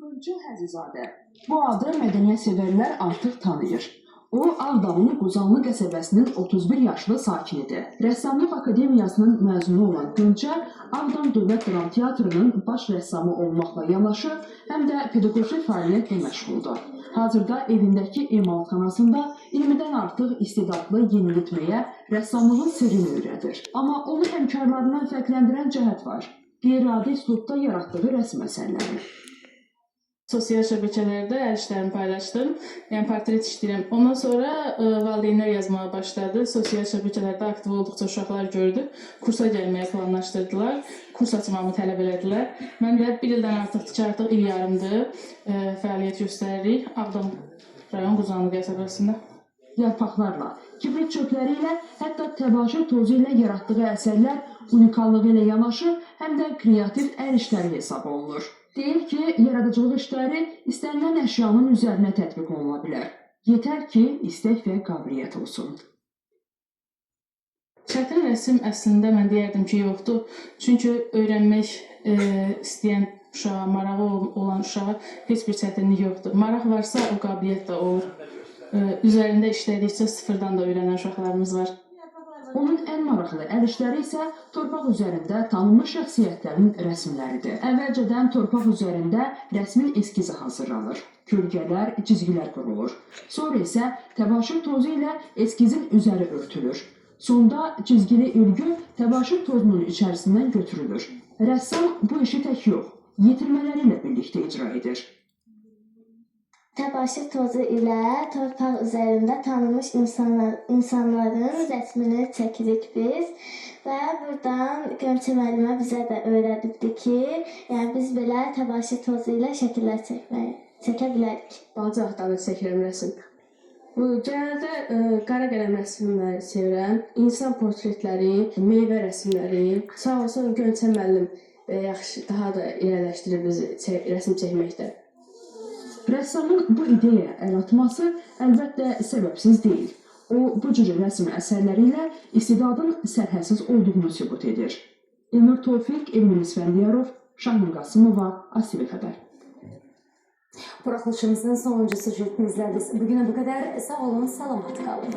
Gülçin Həzizadə. Bu adı mədəniyyət sevərlər artıq tanıyır. O, Ağdamın Quzanlı qəsəbəsinin 31 yaşlı sakinidir. Rəssamlıq Akademiyasının məzunu olan Gülçin, Ağdam Dövlət Dram Teatrının baş rəssamı olmaqla yanaşı, həm də pedaqoji fəaliyyətlə məşğuldur. Hazırda evindəki emalatxanasında 20-dən artıq istedadlı yenilitməyə rəssamlığın sirrini öyrədir. Amma onu həmkarlarından fərqləndirən cəhət var. Qeyri-adi üslubda yaratdığı rəsm əsərləri. Sosial şəbəkələrdə əl işlərimi paylaşdım. Yəni portret işləyirəm. Ondan sonra valideynlər yazmağa başladı. Sosial şəbəkələrdə aktiv olduqca uşaqlar gördü. Kursa gəlməyə planlaşdırdılar. Kurs açmamı tələb elədilər. Mən də bir ildən artıqdır ki, artıq il yarımdır fəaliyyət göstəririk. Ağdam rayon Quzanlı qəsəbəsində. Yarpaqlarla, kibrit çöpləri ilə, hətta təbaşir tozu ilə yaratdığı əsərlər unikallığı ilə yanaşı, həm də kreativ əl işləri hesab olunur. Deyir ki, yaradıcılıq işləri istənilən əşyanın üzərinə tətbiq oluna bilər. Yetər ki, istək və qabiliyyət olsun. Çətin rəsm əslində mən deyərdim ki, yoxdur. Çünki öyrənmək istəyən uşağa, marağı olan uşağa heç bir çətinlik yoxdur. Maraq varsa, o qabiliyyət də olur. Üzərində işlədikcə sıfırdan da öyrənən uşaqlarımız var. Onun ən maraqlı əl işləri isə torpaq üzərində tanınmış şəxsiyyətlərin rəsmləridir. Əvvəlcədən torpaq üzərində rəsmin eskizi hazırlanır. Kölgələr, cizgilər qurulur. Sonra isə təbaşir tozu ilə eskizin üzəri örtülür. Sonda cizgili örgü təbaşir tozunun içərisindən götürülür. Rəssam bu işi tək yox, yetirmələri ilə birlikdə icra edir. Təbaşir tozu ilə torpaq üzərində tanınmış insanların rəsmini çəkirik biz və buradan Gönçə müəllimə bizə də öyrədibdi ki, yəni biz belə təbaşir tozu ilə şəkillər çəkə bilərik. Balaca vaxtdan çəkirəm rəsm. Genəldə qara qələm rəsmləri sevirəm, insan portretləri, meyvə rəsmləri. Sağ olsun Gönçə müəllim yaxşı, daha da irəliləşdirir bizi rəsm çəkməkdə. Rəssamın bu ideyaya əl atması əlbəttə səbəbsiz deyil. O, bu cür rəsm əsərləri ilə istedadın sərhədsiz olduğunu sübut edir. Elnur Tofiq, Elmin İsfəndiyarov, Şahin Qasımova, ATV Xəbər. Buraxılışımızın sonuncu süjetini izlədiniz. Bugünə bu qədər. Sağ olun, salamat qalın.